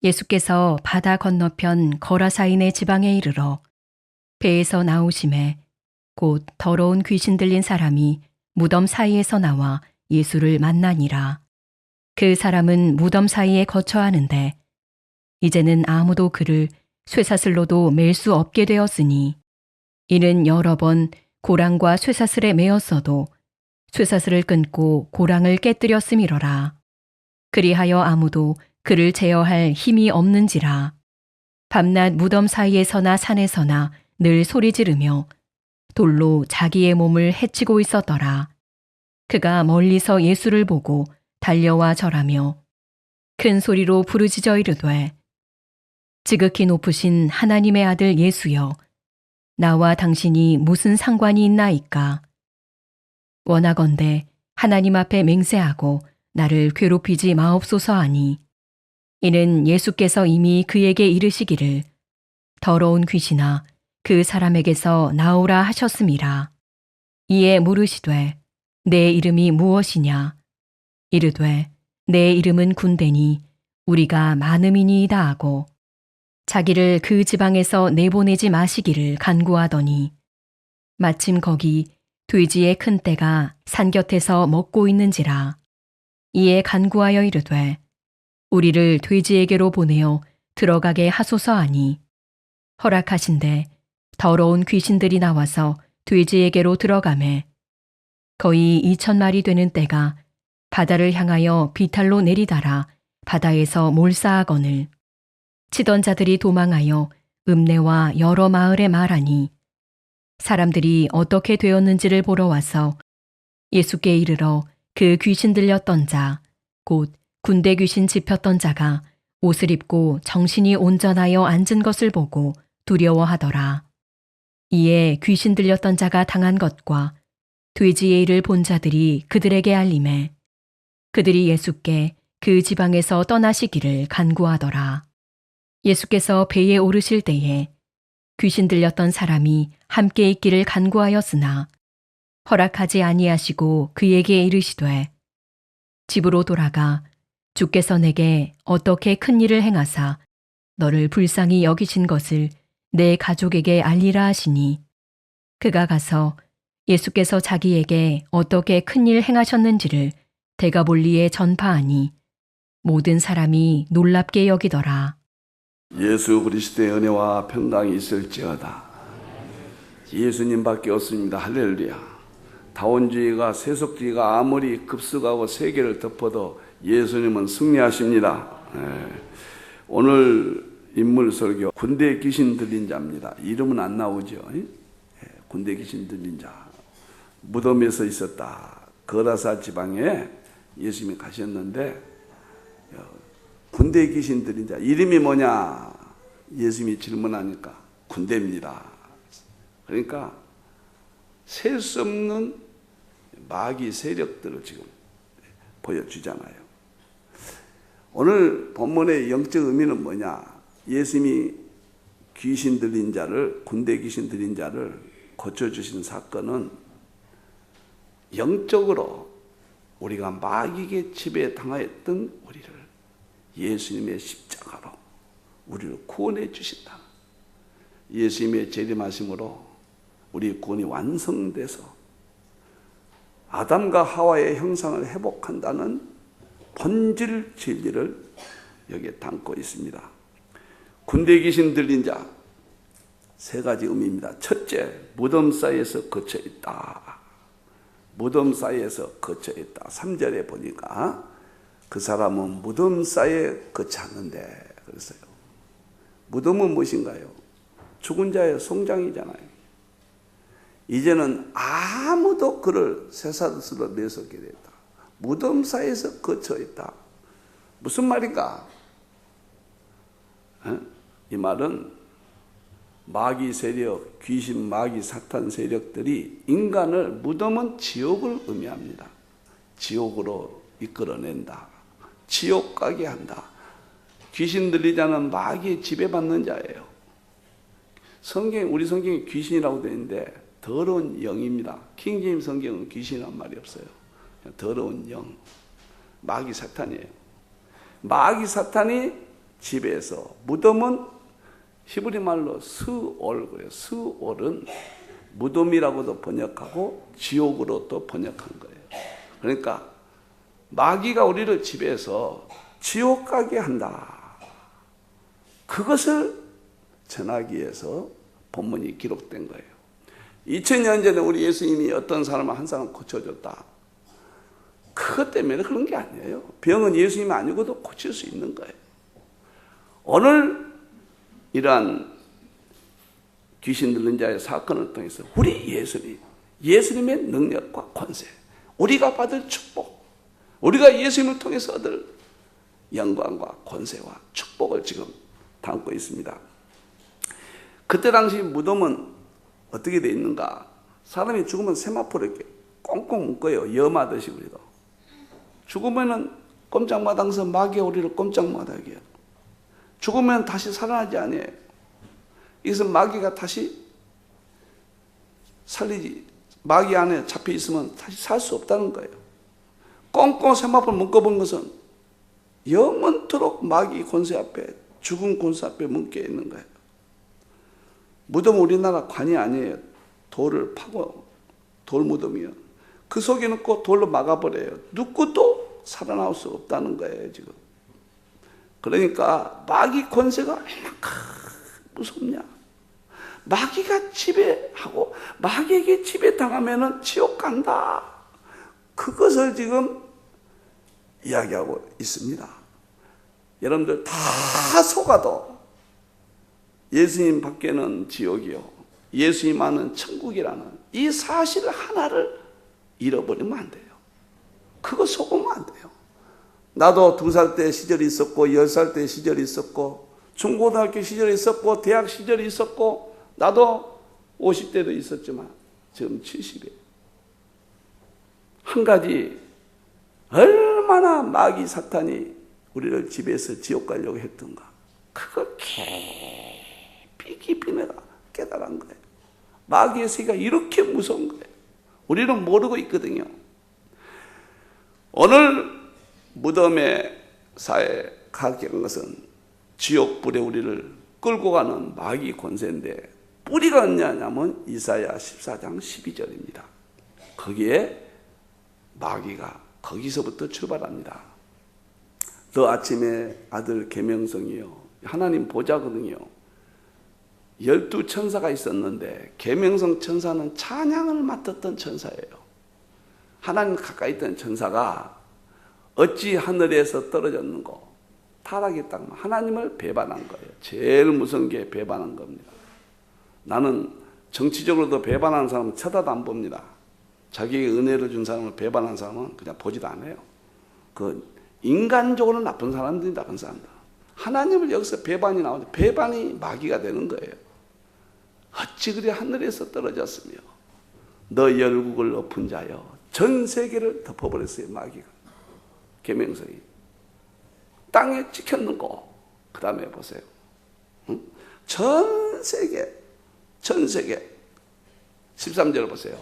예수께서 바다 건너편 거라사인의 지방에 이르러 배에서 나오심에 곧 더러운 귀신 들린 사람이 무덤 사이에서 나와 예수를 만나니라. 그 사람은 무덤 사이에 거처하는데 이제는 아무도 그를 쇠사슬로도 맬 수 없게 되었으니 이는 여러 번 고랑과 쇠사슬에 매었어도 쇠사슬을 끊고 고랑을 깨뜨렸음이러라. 그리하여 아무도 그를 제어할 힘이 없는지라. 밤낮 무덤 사이에서나 산에서나 늘 소리 지르며 돌로 자기의 몸을 해치고 있었더라. 그가 멀리서 예수를 보고 달려와 절하며 큰 소리로 부르짖어 이르되 지극히 높으신 하나님의 아들 예수여, 나와 당신이 무슨 상관이 있나이까? 원하건대 하나님 앞에 맹세하고 나를 괴롭히지 마옵소서 하니 이는 예수께서 이미 그에게 이르시기를 더러운 귀신아 그 사람에게서 나오라 하셨음이라. 이에 물으시되 내 이름이 무엇이냐? 이르되 내 이름은 군대니 우리가 많음이니이다 하고 자기를 그 지방에서 내보내지 마시기를 간구하더니 마침 거기 돼지의 큰 떼가 산 곁에서 먹고 있는지라. 이에 간구하여 이르되 우리를 돼지에게로 보내어 들어가게 하소서 하니 허락하신대 더러운 귀신들이 나와서 돼지에게로 들어가매 거의 2,000마리 되는 떼가 바다를 향하여 비탈로 내리달아 바다에서 몰사하거늘 치던 자들이 도망하여 읍내와 여러 마을에 말하니 사람들이 어떻게 되었는지를 보러 와서 예수께 이르러 그 귀신 들렸던 자, 곧 군대 귀신 집혔던 자가 옷을 입고 정신이 온전하여 앉은 것을 보고 두려워하더라. 이에 귀신 들렸던 자가 당한 것과 돼지의 일을 본 자들이 그들에게 알림해 그들이 예수께 그 지방에서 떠나시기를 간구하더라. 예수께서 배에 오르실 때에 귀신 들렸던 사람이 함께 있기를 간구하였으나 허락하지 아니하시고 그에게 이르시되 집으로 돌아가 주께서 내게 어떻게 큰 일을 행하사 너를 불쌍히 여기신 것을 내 가족에게 알리라 하시니 그가 가서 예수께서 자기에게 어떻게 큰 일 행하셨는지를 데가볼리에 전파하니 모든 사람이 놀랍게 여기더라. 예수 그리스도의 은혜와 평강이 있을지어다. 예수님밖에 없습니다. 할렐루야. 다원주의가 세속주의가 아무리 급속하고 세계를 덮어도 예수님은 승리하십니다. 오늘 인물 설교 군대 귀신 들린 자입니다. 이름은 안 나오죠. 군대 귀신 들린 자. 무덤에서 있었다. 거라사 지방에 예수님이 가셨는데 군대 귀신 들린 자 이름이 뭐냐? 예수님이 질문하니까 군대입니다. 그러니까 셀 수 없는 마귀 세력들을 지금 보여주잖아요. 오늘 본문의 영적 의미는 뭐냐? 예수님이 귀신 들린 자를, 군대 귀신 들린 자를 고쳐주신 사건은 영적으로 우리가 마귀에게 지배당하였던 우리를 예수님의 십자가로 우리를 구원해 주신다. 예수님의 재림하심으로 우리 구원이 완성돼서 아담과 하와의 형상을 회복한다는 본질 진리를 여기에 담고 있습니다. 군대 귀신 들린 자 세 가지 의미입니다. 첫째, 무덤 사이에서 거쳐 있다. 무덤 사이에서 거쳐 있다. 3절에 보니까 그 사람은 무덤 사이에 거쳤는데 그랬어요. 무덤은 무엇인가요? 죽은 자의 송장이잖아요. 이제는 아무도 그를 쇠사슬로 낼 수 없게 됐다. 무덤 사이에서 거쳐 있다. 무슨 말인가? 이 말은 마귀 세력, 귀신, 마귀, 사탄 세력들이 인간을 무덤은 지옥을 의미합니다. 지옥으로 이끌어낸다. 지옥 가게 한다. 귀신 들리자는 마귀의 지배받는 자예요. 우리 성경에 귀신이라고 되어 있는데 더러운 영입니다. 킹제임 성경은 귀신이란 말이 없어요. 더러운 영. 마귀 사탄이에요. 마귀 사탄이 집에서, 무덤은 히브리 말로 스올 그래요. 스올은 무덤이라고도 번역하고 지옥으로 또 번역한 거예요. 그러니까 마귀가 우리를 집에서 지옥 가게 한다. 그것을 전하기 위해서 본문이 기록된 거예요. 2000년 전에 우리 예수님이 어떤 사람을 한 사람 고쳐줬다. 그것 때문에 그런 게 아니에요. 병은 예수님이 아니고도 고칠 수 있는 거예요. 오늘 이러한 귀신 들린 자의 사건을 통해서 우리 예수님의 능력과 권세, 우리가 받을 축복, 우리가 예수님을 통해서 얻을 영광과 권세와 축복을 지금 담고 있습니다. 그때 당시 무덤은 어떻게 돼 있는가? 사람이 죽으면 세마포로 이렇게 꽁꽁 묶어요. 염하듯이 우리도. 죽으면은 꼼짝마당서 마귀가 우리를 꼼짝마당해요. 죽으면 다시 살아나지 않아요. 이것은 마귀가 다시 살리지, 마귀 안에 잡혀 있으면 다시 살 수 없다는 거예요. 꽁꽁 세마포를 묶어본 것은 영원토록 마귀 권세 앞에, 죽은 권세 앞에 묶여 있는 거예요. 무덤은 우리나라 관이 아니에요. 돌을 파고, 돌 무덤이요. 그 속에 넣고 돌로 막아버려요. 누구도 살아나올 수 없다는 거예요, 지금. 그러니까 마귀 권세가 얼마나 무섭냐. 마귀가 지배하고 마귀에게 지배당하면 지옥 간다. 그것을 지금 이야기하고 있습니다. 여러분들 다 속아도 예수님 밖에는 지옥이요, 예수님 안은 천국이라는 이 사실 하나를 잃어버리면 안 돼요. 그거 속으면 안 돼요. 나도 2살 때 시절이 있었고 10살 때 시절이 있었고 중고등학교 시절이 있었고 대학 시절이 있었고 나도 50대도 있었지만 지금 70에 한 가지, 얼마나 마귀 사탄이 우리를 집에서 지옥 가려고 했던가, 그걸 깊이 내가 깨달은 거예요. 마귀의 세계가 이렇게 무서운 거예요. 우리는 모르고 있거든요. 오늘 무덤의 사에 가게 한 것은 지옥불에 우리를 끌고 가는 마귀 권세인데, 뿌리가 어디냐면 이사야 14장 12절입니다. 거기에 마귀가 거기서부터 출발합니다. 너 아침에 아들 계명성이요, 하나님 보좌거든요. 12천사가 있었는데 계명성 천사는 찬양을 맡았던 천사예요. 하나님 가까이 있던 천사가 어찌 하늘에서 떨어졌는고, 타락이 딱 하나님을 배반한 거예요. 제일 무서운 게 배반한 겁니다. 나는 정치적으로도 배반하는 사람은 쳐다도 안 봅니다. 자기에게 은혜를 준 사람을 배반한 사람은 그냥 보지도 않아요. 그 인간적으로 나쁜 사람들이 나쁜 사람들. 하나님을 여기서 배반이 나오죠. 배반이 마귀가 되는 거예요. 어찌 그리 하늘에서 떨어졌으며 너 열국을 높은 자여, 전 세계를 덮어버렸어요. 마귀가. 계명성이 땅에 찍혔는고. 그 다음에 보세요. 응? 전 세계 13절 보세요.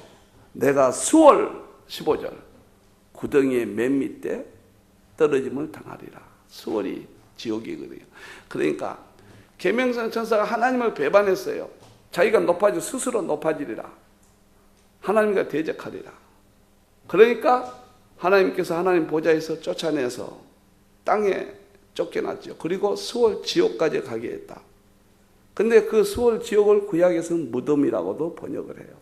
내가 수월 15절 구덩이의 맨 밑에 떨어짐을 당하리라. 수월이 지옥이거든요. 그러니까 계명성 천사가 하나님을 배반했어요. 자기가 스스로 높아지리라. 하나님과 대적하리라. 그러니까 하나님께서 하나님 보좌에서 쫓아내서 땅에 쫓겨났죠. 그리고 수월 지옥까지 가게 했다. 근데 그 수월 지옥을 구약에서는 무덤이라고도 번역을 해요.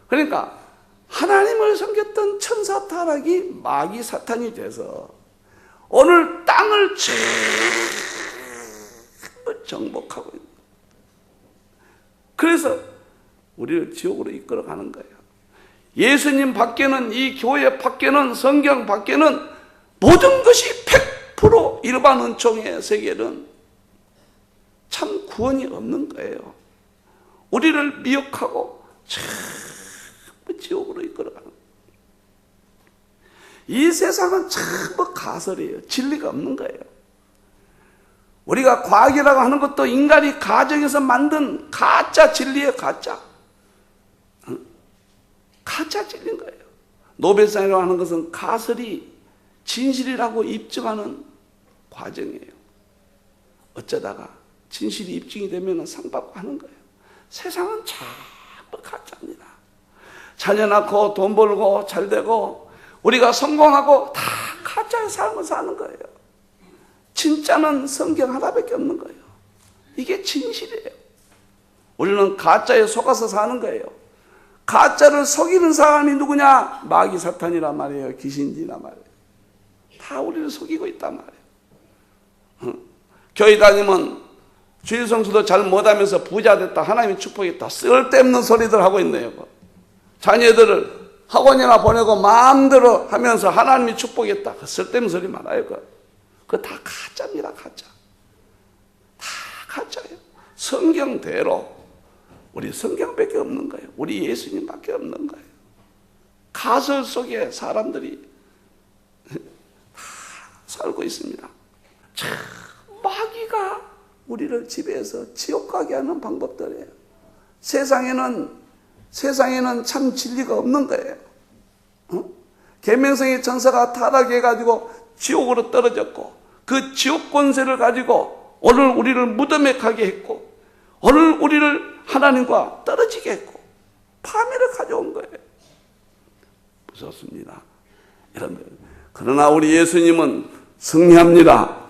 그러니까 하나님을 섬겼던 천사 타락이 마귀 사탄이 돼서 오늘 땅을 전부 정복하고 있는 거예요. 그래서 우리를 지옥으로 이끌어가는 거예요. 예수님 밖에는, 이 교회 밖에는, 성경 밖에는 모든 것이 100% 일반 은총의 세계는 참 구원이 없는 거예요. 우리를 미혹하고 전부 지옥으로 이끌어가는 거예요. 이 세상은 전부 가설이에요. 진리가 없는 거예요. 우리가 과학이라고 하는 것도 인간이 가정에서 만든 가짜 진리예요. 가짜 진리인 거예요. 노벨상이라고 하는 것은 가설이 진실이라고 입증하는 과정이에요. 어쩌다가 진실이 입증이 되면 상 받고 하는 거예요. 세상은 전부 가짜입니다. 자녀 낳고 돈 벌고 잘 되고 우리가 성공하고 다 가짜의 삶을 사는 거예요. 진짜는 성경 하나밖에 없는 거예요. 이게 진실이에요. 우리는 가짜에 속아서 사는 거예요. 가짜를 속이는 사람이 누구냐? 마귀 사탄이란 말이에요. 귀신이란 말이에요. 다 우리를 속이고 있단 말이에요. 교회 다니면 주일 성수도 잘 못하면서 부자 됐다, 하나님이 축복했다, 쓸데없는 소리들 하고 있네요. 자녀들을 학원이나 보내고 마음대로 하면서 하나님이 축복했다, 쓸데없는 소리 말아요. 그거 다 가짜입니다. 가짜. 다 가짜예요. 성경대로 우리 성경밖에 없는 거예요. 우리 예수님밖에 없는 거예요. 가설 속에 사람들이 다 살고 있습니다. 참 마귀가 우리를 지배해서 지옥 가게 하는 방법들이에요. 세상에는 참 진리가 없는 거예요. 계명성의 천사가 타락해가지고 지옥으로 떨어졌고 그 지옥 권세를 가지고 오늘 우리를 무덤에 가게 했고 오늘 우리를 하나님과 떨어지게 했고 파멸을 가져온 거예요. 무섭습니다. 여러분, 그러나 우리 예수님은 승리합니다.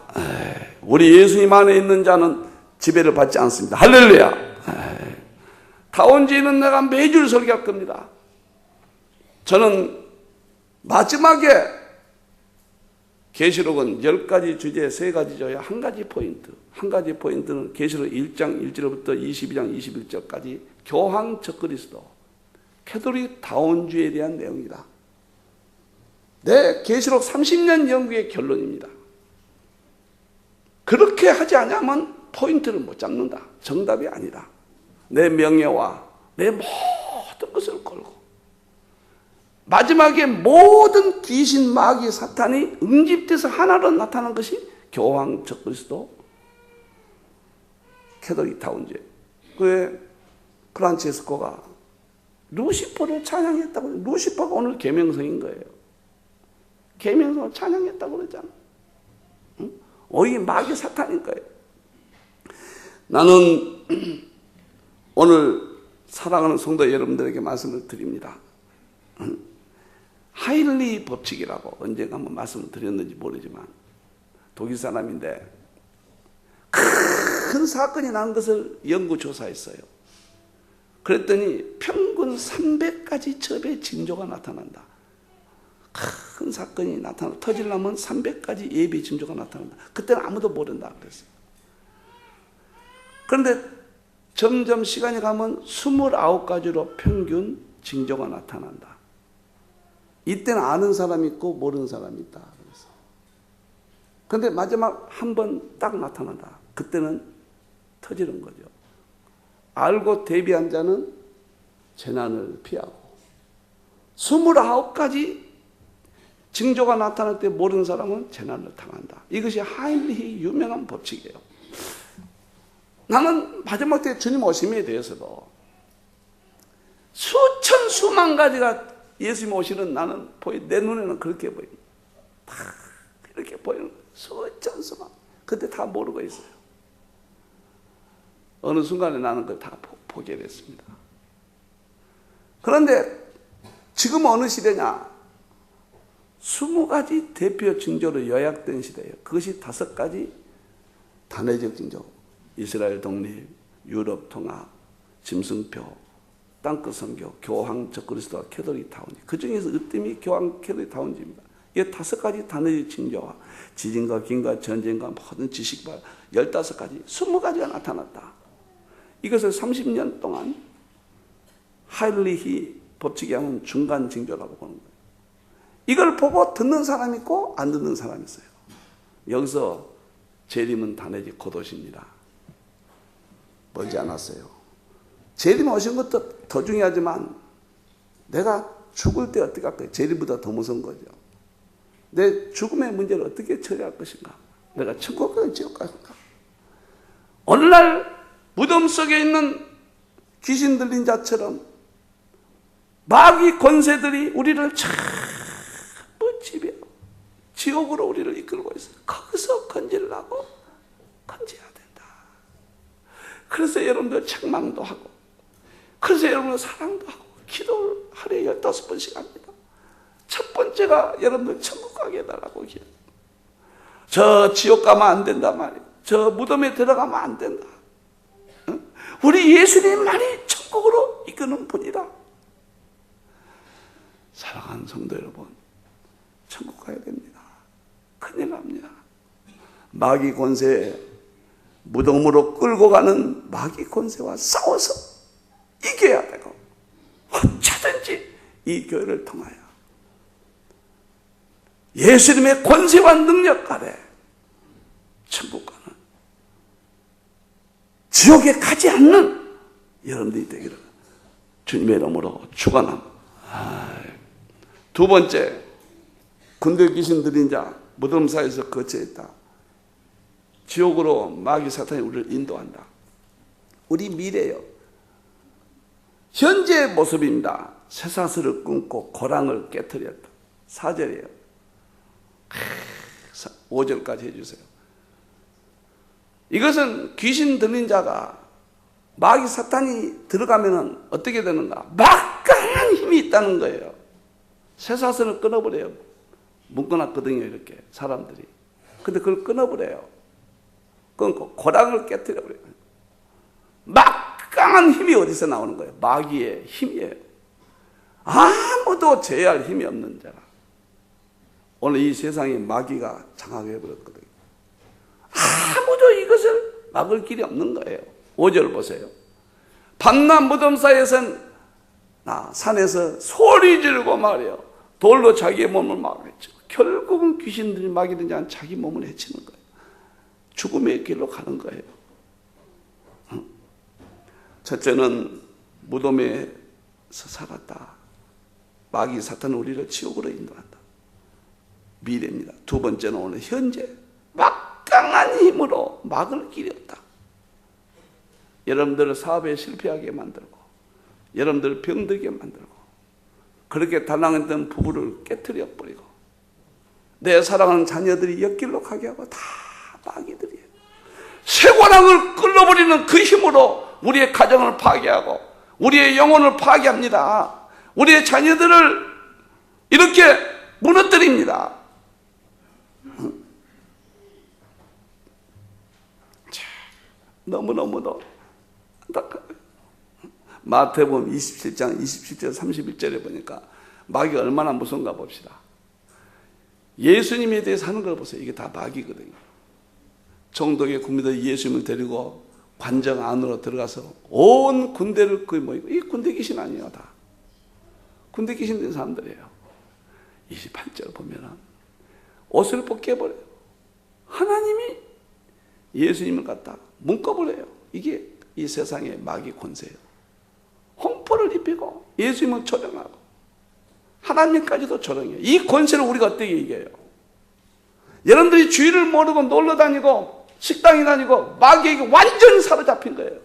우리 예수님 안에 있는 자는 지배를 받지 않습니다. 할렐루야. 다원지는 내가 매주 설교할 겁니다. 저는 마지막에 계시록은 10가지 주제에 3가지죠요. 한 가지 포인트. 한 가지 포인트는 계시록 1장 1절부터 22장 21절까지 교황 적그리스도, 캐톨릭 다원주의에 대한 내용이다. 내 계시록 30년 연구의 결론입니다. 그렇게 하지 않으면 포인트를 못 잡는다. 정답이 아니다. 내 명예와 내 모든 것을 걸고 마지막에 모든 귀신, 마귀, 사탄이 응집돼서 하나로 나타난 것이 교황 적그리스도, 캐톨릭 다원주의. 왜 프란체스코가 루시퍼를 찬양했다고. 루시퍼가 오늘 계명성인 거예요. 계명성을 찬양했다고 그러잖아. 응? 오히 마귀 사탄인 거예요. 나는 오늘 사랑하는 성도 여러분들에게 말씀을 드립니다. 하일리 법칙이라고 언젠가 한번 말씀을 드렸는지 모르지만 독일 사람인데 큰 사건이 난 것을 연구조사했어요. 그랬더니 평균 300가지 첩의 징조가 나타난다. 큰 사건이 터지려면 300가지 예비 징조가 나타난다. 그때는 아무도 모른다 그랬어요. 그런데 점점 시간이 가면 29가지로 평균 징조가 나타난다. 이때는 아는 사람이 있고 모르는 사람이 있다. 그런데 마지막 한 번 딱 나타난다. 그때는 터지는 거죠. 알고 대비한 자는 재난을 피하고 29가지 징조가 나타날 때 모르는 사람은 재난을 당한다. 이것이 하일리히 유명한 법칙이에요. 나는 마지막 때 주님 오심에 대해서도 수천 수만 가지가 예수님 오시는 나는 내 눈에는 그렇게 보입니다. 다 이렇게 보이는 거예요. 수천 수만. 그때 다 모르고 있어요. 어느 순간에 나는 그걸 다 보게 됐습니다. 그런데 지금 어느 시대냐? 20가지 대표 징조로 요약된 시대예요. 그것이 5가지 단회적 징조. 이스라엘 독립, 유럽 통합, 짐승표, 땅끝 선교, 교황 적그리스도와 캐톨릭 다원주의. 그 중에서 으뜸이 교황 캐톨릭 다원주의입니다. 이 5가지 단회적 징조와 지진과 긴과 전쟁과 모든 지식과 15가지, 20가지가 나타났다. 이것을 30년 동안 하일리히 법칙이 하면 중간 징조라고 보는 거예요. 이걸 보고 듣는 사람이 있고 안 듣는 사람이 있어요. 여기서 재림은 단회적 곧 오십니다. 멀지 않았어요. 재림 오신 것도 더 중요하지만 내가 죽을 때 어떻게 할 거예요? 재림보다 더 무서운 거죠. 내 죽음의 문제를 어떻게 처리할 것인가? 내가 천국 갈까 지옥 갈까? 오늘날 무덤 속에 있는 귀신 들린 자처럼 마귀 권세들이 우리를 전부 지배하고 지옥으로 우리를 이끌고 있어요. 거기서 건지려고 건져야 돼요. 그래서 여러분들 책망도 하고, 그래서 여러분들 사랑도 하고, 기도를 하루에 15번씩 합니다. 첫 번째가 여러분들 천국 가게 해달라고 기도. 저 지옥 가면 안 된다 말이에요. 저 무덤에 들어가면 안 된다. 우리 예수님만이 천국으로 이끄는 분이다. 사랑하는 성도 여러분, 천국 가야 됩니다. 큰일 납니다. 마귀 권세, 무덤으로 끌고 가는 마귀 권세와 싸워서 이겨야 되고, 어쩌든지 이 교회를 통하여 예수님의 권세와 능력 아래 천국 가는, 지옥에 가지 않는 여러분들이 되기를 주님의 이름으로 축원합니다. 두 번째, 군대 귀신 들린 자, 무덤 사이에서 거처했다. 지옥으로 마귀 사탄이 우리를 인도한다. 우리 미래요. 현재의 모습입니다. 쇠사슬을 끊고 고랑을 깨뜨렸다. 4절이에요. 5절까지 해주세요. 이것은 귀신 들린 자가 마귀 사탄이 들어가면 어떻게 되는가? 막강한 힘이 있다는 거예요. 쇠사슬을 끊어버려요. 묶어놨거든요, 이렇게 사람들이. 근데 그걸 끊어버려요. 끊고 고랑을 깨뜨려버려요. 막강한 힘이 어디서 나오는 거예요? 마귀의 힘이에요. 아무도 제어할 힘이 없는 자라. 오늘 이 세상에 마귀가 장악해버렸거든요. 아무도 이것을 막을 길이 없는 거예요. 5절 보세요. 밤낮 무덤 사이에선 산에서 소리 지르고 말이에요. 돌로 자기의 몸을 막았죠. 결국은 귀신들이 마귀든지 한 자기 몸을 해치는 거예요. 죽음의 길로 가는 거예요. 첫째는 무덤에서 살았다. 마귀 사탄은 우리를 지옥으로 인도한다. 미래입니다. 두 번째는 오늘 현재 막강한 힘으로 막을 길이 없다. 여러분들을 사업에 실패하게 만들고, 여러분들을 병들게 만들고, 그렇게 달랑했던 부부를 깨트려 버리고, 내 사랑하는 자녀들이 옆길로 가게 하고 다 마귀들이에요. 쇠고랑을 끌어버리는 그 힘으로 우리의 가정을 파괴하고 우리의 영혼을 파괴합니다. 우리의 자녀들을 이렇게 무너뜨립니다. 너무너무도 안타까워요. 마태복음 27장 27절 31절에 보니까 마귀가 얼마나 무서운가 봅시다. 예수님에 대해서 하는 걸 보세요. 이게 다 마귀거든요. 정독의 군대들이 예수님을 데리고 관정 안으로 들어가서 온 군대를 거의 모이고, 이 군대 귀신 아니에요. 다 군대 귀신 된 사람들이에요. 28절 보면은 옷을 벗겨버려요. 하나님이 예수님을 갖다 묶어버려요. 이게 이 세상의 마귀 권세예요. 홍포를 입히고 예수님을 조롱하고 하나님까지도 조롱해요. 이 권세를 우리가 어떻게 이겨요? 여러분들이 주의를 모르고 놀러 다니고 식당에 다니고 마귀에게 완전히 사로잡힌 거예요.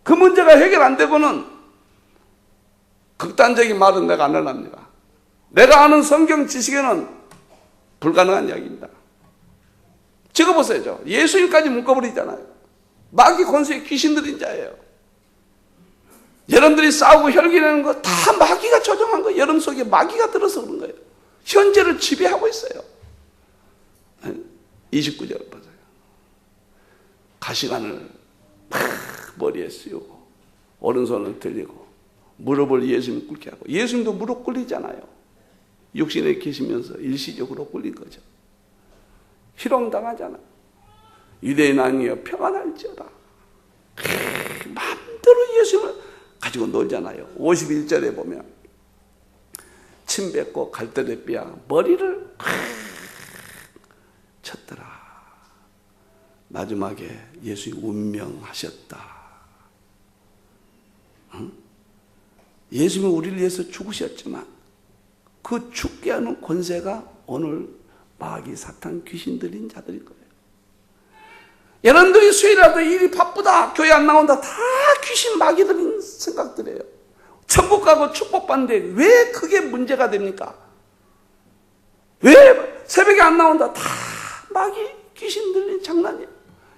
그 문제가 해결 안 되고는 극단적인 말은 내가 안 합니다. 내가 아는 성경 지식에는 불가능한 이야기입니다. 찍어보세요. 예수님까지 묶어버리잖아요. 마귀 권세의 귀신 들인 자예요. 여러분들이 싸우고 혈기내는 거 다 마귀가 조종한 거예요. 여러분 속에 마귀가 들어서 그런 거예요. 현재를 지배하고 있어요. 29절 보세요. 가시관을 머리에 씌우고 오른손을 들리고 무릎을 예수님 꿇게 하고, 예수님도 무릎 꿇리잖아요. 육신에 계시면서 일시적으로 꿇린 거죠. 희롱당하잖아요. 유대인 아니여 평안할지어다. 마음대로 예수님을 가지고 놀잖아요. 51절에 보면 침 뱉고 갈대를 삐야 머리를 쳤더라. 마지막에 예수님이 운명하셨다. 예수님은 우리를 위해서 죽으셨지만 그 죽게 하는 권세가 오늘 마귀 사탄 귀신 들린 자들인 거예요. 여러분들이 수요일이라도 일이 바쁘다, 교회 안 나온다, 다 귀신 마귀 들린 생각들이에요. 천국 가고 축복받는데 왜 그게 문제가 됩니까? 왜 새벽에 안 나온다, 다 마귀 귀신 들린 장난이에요.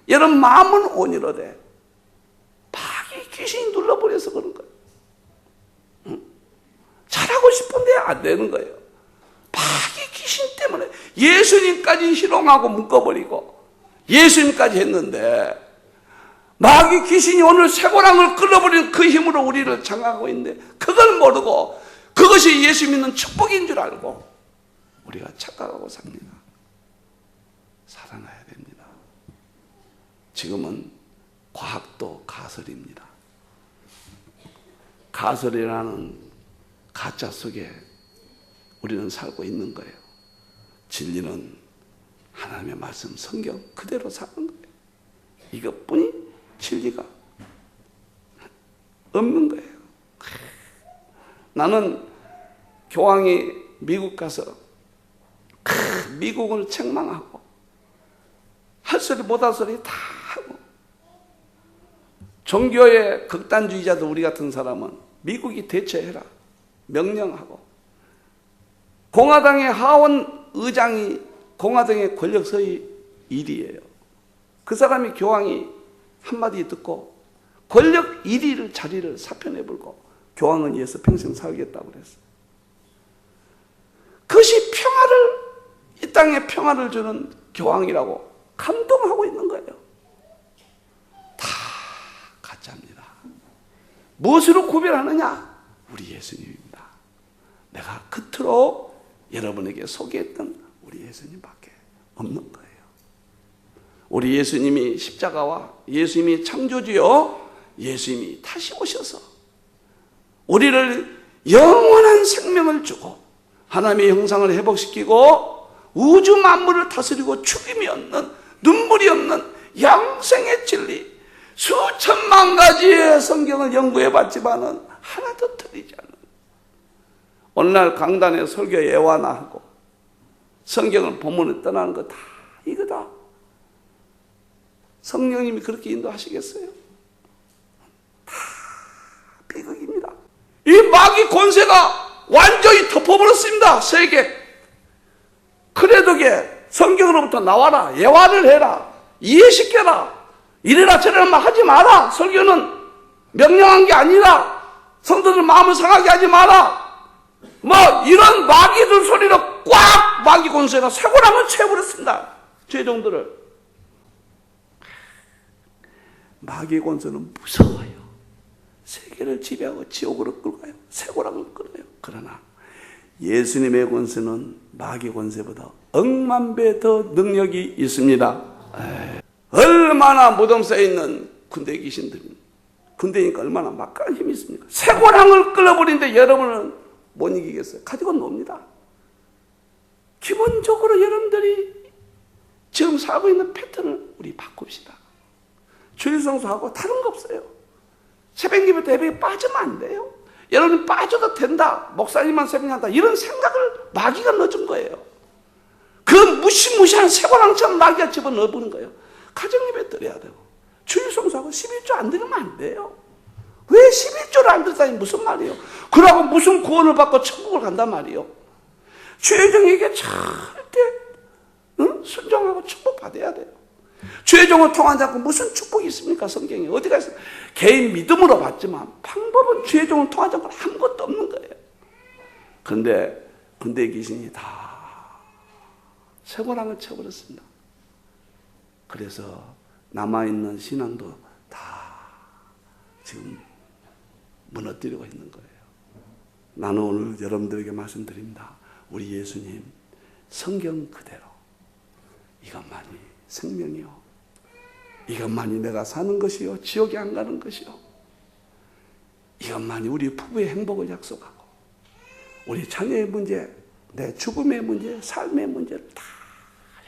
여러분 마음은 온유로 돼. 귀신이 눌러버려서 그런 거예요. 잘하고 싶은데 안 되는 거예요. 마귀 귀신 때문에 예수님까지 희롱하고 묶어버리고 예수님까지 했는데 마귀 귀신이 오늘 쇠고랑을 끌어버리는 그 힘으로 우리를 장악하고 있는데 그걸 모르고 그것이 예수 믿는 축복인 줄 알고 우리가 착각하고 삽니다. 살아나야 됩니다. 지금은 과학도 가설입니다. 가설이라는 가짜 속에 우리는 살고 있는 거예요. 진리는 하나님의 말씀 성경 그대로 사는 거예요. 이것뿐이 진리가 없는 거예요. 나는 교황이 미국 가서 미국을 책망하고 할 소리 못할 소리 다 하고 종교의 극단주의자들 우리 같은 사람은 미국이 대처해라 명령하고 공화당의 하원 의장이 공화당의 권력서의 일이에요. 그 사람이 교황이 한마디 듣고 권력 1위를 자리를 사표내불고 교황은 위해서 평생 살겠다고 그랬어요. 그것이 평화를 이 땅에 평화를 주는 교황이라고 감동하고 있는 거예요. 다 가짜입니다. 무엇으로 구별하느냐? 우리 예수님입니다. 내가 그토록 여러분에게 소개했던 우리 예수님밖에 없는 거예요. 우리 예수님이 십자가와 예수님이 창조주요 예수님이 다시 오셔서 우리를 영원한 생명을 주고 하나님의 형상을 회복시키고 우주 만물을 다스리고 죽음이 없는 눈물이 없는 영생의 진리 수천만 가지의 성경을 연구해 봤지만은 하나도 틀리지 않는 오늘날 강단에 설교 예화나 하고 성경을 본문을 떠나는 거 다 이거다. 성령님이 그렇게 인도하시겠어요? 다 비극입니다. 이 마귀 권세가 완전히 덮어버렸습니다. 세계. 크레도게 성경으로부터 나와라. 예화를 해라. 이해시켜라. 이래라 저래라 막 하지 마라. 설교는 명령한 게 아니라 성도들 마음을 상하게 하지 마라. 뭐 이런 마귀들 소리로 꽉 마귀 권세가 쇠고랑을 채워버렸습니다. 죄종들을. 마귀 권세는 무서워요. 세계를 지배하고 지옥으로 끌고 가요. 쇠고랑을 끌어요. 그러나 예수님의 권세는 마귀 권세보다 억만 배 더 능력이 있습니다. 얼마나 무덤 쌓여 있는 군대 귀신들이 군대니까 얼마나 막강한 힘이 있습니까? 쇠고랑을 끌어버리는데 여러분은 못 이기겠어요. 가지고 놉니다. 기본적으로 여러분들이 지금 살고 있는 패턴을 우리 바꿉시다. 주일성수하고 다른 거 없어요. 새벽 예배 예배에 빠지면 안 돼요. 여러분 빠져도 된다. 목사님만 새벽한다. 이런 생각을 마귀가 넣어준 거예요. 그 무시무시한 쇠고랑처럼 마귀가 집어넣어보는 거예요. 가정 예배 드려야 되고 주일성수하고 11조 안 드리면 안 돼요. 왜 11조를 안 드리다니 무슨 말이에요? 그러고 무슨 구원을 받고 천국을 간단 말이에요? 죄종에게 절대 순종하고 축복받아야 돼요. 죄종을 통하지 않고 무슨 축복이 있습니까? 성경에 어디가 있어요? 개인 믿음으로 받지만 방법은 죄종을 통하지 않고 아무것도 없는 거예요. 그런데 군대 귀신이 다 쇠고랑을 쳐버렸습니다. 그래서 남아있는 신앙도 다 지금 무너뜨리고 있는 거예요. 나는 오늘 여러분들에게 말씀드립니다. 우리 예수님 성경 그대로 이것만이 생명이요. 이것만이 내가 사는 것이요. 지옥에 안 가는 것이요. 이것만이 우리 부부의 행복을 약속하고 우리 자녀의 문제, 내 죽음의 문제, 삶의 문제를 다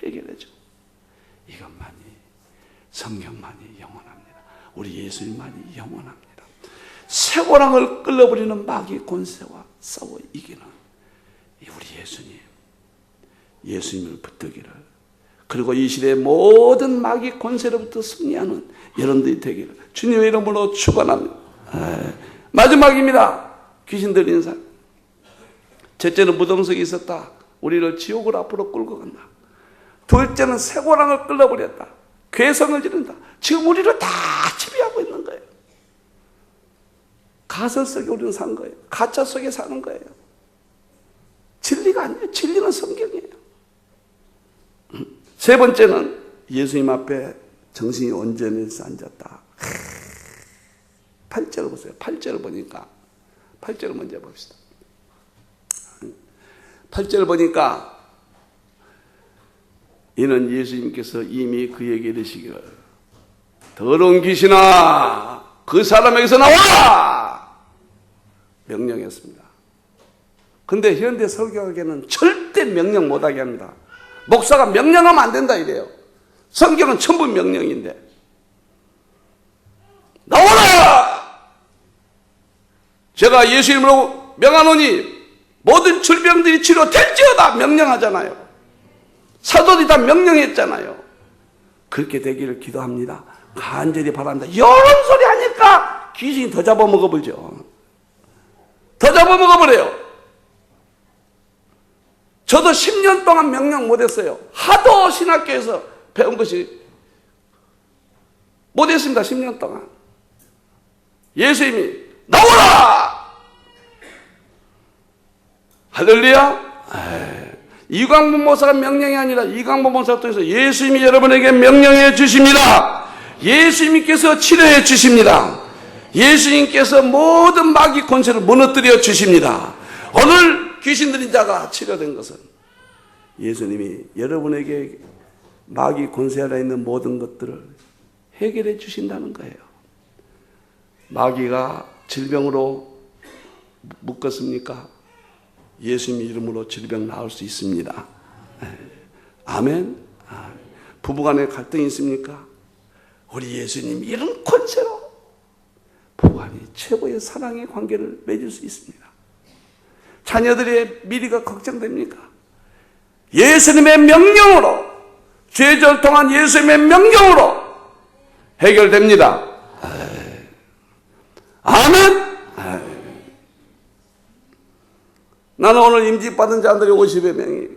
해결해줘. 이것만이 성경만이 영원합니다. 우리 예수님만이 영원합니다. 쇠고랑을 끌어버리는 마귀 권세와 싸워 이기는 우리 예수님을 붙들기를 그리고 이 시대의 모든 마귀 권세로부터 승리하는 여러분들이 되기를 주님의 이름으로 축원합니다. 마지막입니다. 귀신 들린 사람. 첫째는 무덤 속에 있었다. 우리를 지옥으로 앞으로 끌고 간다. 둘째는 쇠고랑을 끌어버렸다. 괴성을 지른다. 지금 우리를 다 지배하고 있는 거예요. 가설 속에 우리는 사는 거예요. 가짜 속에 사는 거예요. 진리가 아니에요. 진리는 성경이에요. 세 번째는 예수님 앞에 정신이 온전해서 앉았다. 8절을 보세요. 8절을 보니까 8절을 먼저 봅시다. 8절을 보니까 이는 예수님께서 이미 그에게 이르시기를 더러운 귀신아 그 사람에게서 나와 명령했습니다. 근데 현대 설교학에는 절대 명령 못하게 합니다. 목사가 명령하면 안 된다 이래요. 성경은 전부 명령인데 나와라! 제가 예수 이름으로 명하노니 모든 질병들이 치료될지어다 명령하잖아요. 사도들이 다 명령했잖아요. 그렇게 되기를 기도합니다. 간절히 바랍니다. 이런 소리 하니까 귀신이 더 잡아먹어버리죠. 더 잡아먹어버려요. 저도 10년 동안 명령 못했어요. 하도 신학교에서 배운 것이 못했습니다. 10년 동안. 예수님이 나오라! 할렐루야! 이광범 목사가 명령이 아니라 이광범 목사를 통해서 예수님이 여러분에게 명령해 주십니다. 예수님께서 치료해 주십니다. 예수님께서 모든 마귀 권세를 무너뜨려 주십니다. 오늘 귀신 들린 자가 치료된 것은 예수님이 여러분에게 마귀 권세 아래 있는 모든 것들을 해결해 주신다는 거예요. 마귀가 질병으로 묶었습니까? 예수님 이름으로 질병 나을 수 있습니다. 아멘. 부부간에 갈등이 있습니까? 우리 예수님 이런 권세로 부부간이 최고의 사랑의 관계를 맺을 수 있습니다. 자녀들의 미래가 걱정됩니까? 예수님의 명령으로, 죄를 통한 예수님의 명령으로 해결됩니다. 아멘. 나는 오늘 임직받은 자들이 50여 명이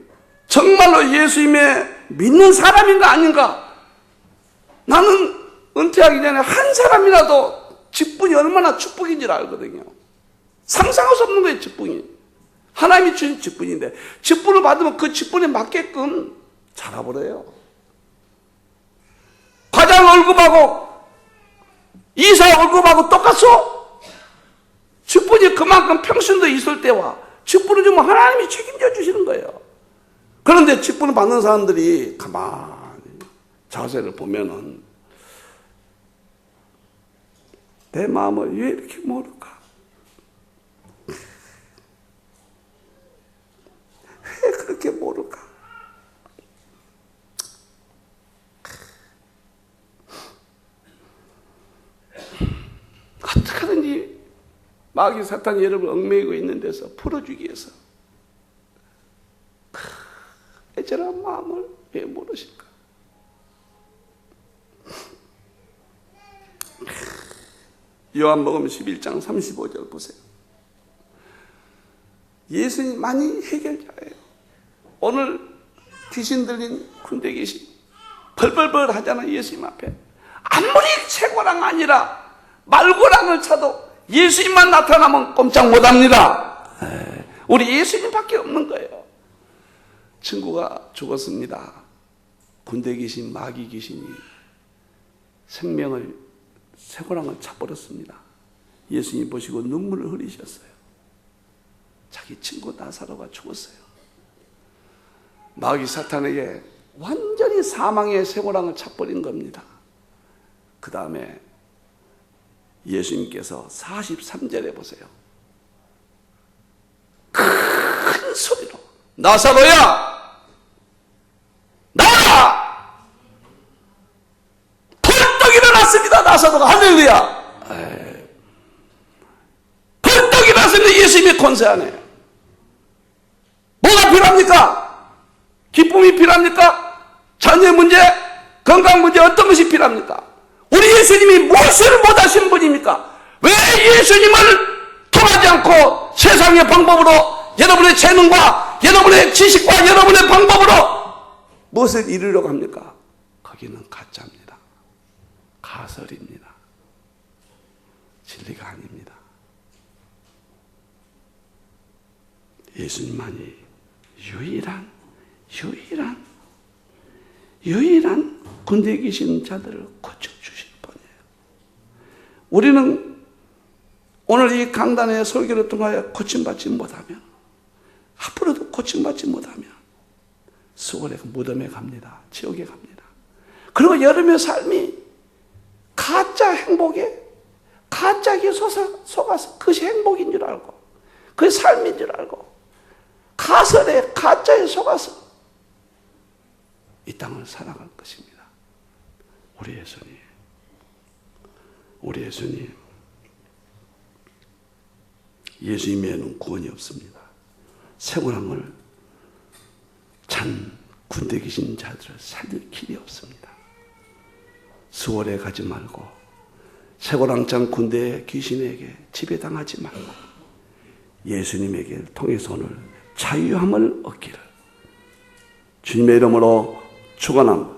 정말로 예수님의 믿는 사람인가 아닌가? 나는 은퇴하기 전에 한 사람이라도 직분이 얼마나 축복인 줄 알거든요. 상상할 수 없는 거예요, 직분이. 하나님이 주신 직분인데 직분을 받으면 그 직분에 맞게끔 살아버려요. 과장 월급하고 이사 월급하고 똑같소? 직분이 그만큼 평신도 있을 때와 직분을 주면 하나님이 책임져 주시는 거예요. 그런데 직분을 받는 사람들이 가만히 자세를 보면은 내 마음을 왜 이렇게 모를까? 왜 그렇게 모를까? 어떻게든지 마귀 사탄이 여러분을 얽매이고 있는 데서 풀어주기 위해서 애절한 마음을 왜 모르실까? 요한복음 11장 35절 보세요. 예수님 많이 해결자예요. 오늘 귀신 들린 군대 귀신 벌벌벌 하잖아. 예수님 앞에 아무리 최고랑 아니라 말고랑을 쳐도 예수님만 나타나면 꼼짝 못합니다. 우리 예수님밖에 없는 거예요. 친구가 죽었습니다. 군대 귀신, 마귀 귀신이 생명을 쇠고랑을 차버렸습니다. 예수님 보시고 눈물을 흘리셨어요. 자기 친구 나사로가 죽었어요. 마귀 사탄에게 완전히 사망의 쇠고랑을 차버린 겁니다. 그 다음에 예수님께서 43절에 보세요. 큰 소리로 나사로야 나와라! 벌떡 일어났습니다. 나사로가. 할렐루야. 벌떡 일어났습니다. 예수님의 권세 안에. 뭐가 필요합니까? 기쁨이 필요합니까? 자녀 문제, 건강 문제, 어떤 것이 필요합니까? 우리 예수님이 무엇을 못하신 분입니까? 왜 예수님을 통하지 않고 세상의 방법으로, 여러분의 재능과 여러분의 지식과 여러분의 방법으로 무엇을 이루려고 합니까? 거기는 가짜입니다. 가설입니다. 진리가 아닙니다. 예수님만이 유일한 군대에 계신 자들을 고쳐주실 분이에요. 우리는 오늘 이 강단의 설교를 통하여 고침받지 못하면, 앞으로도 고침받지 못하면 수월의 무덤에 갑니다. 지옥에 갑니다. 그리고 여러분의 삶이 가짜 행복에, 가짜에 속아서 그것이 행복인 줄 알고, 그것이 삶인 줄 알고, 가설에, 가짜에 속아서 이 땅을 살아갈 것입니다. 우리 예수님, 예수님에는 구원이 없습니다. 쇠고랑을 찬 군대 계신 자들을 살릴 길이 없습니다. 수월에 가지 말고, 쇠고랑 찬 군대의 귀신에게 지배당하지 말고, 예수님에게 통해서 오늘 자유함을 얻기를 주님의 이름으로 축원합니다.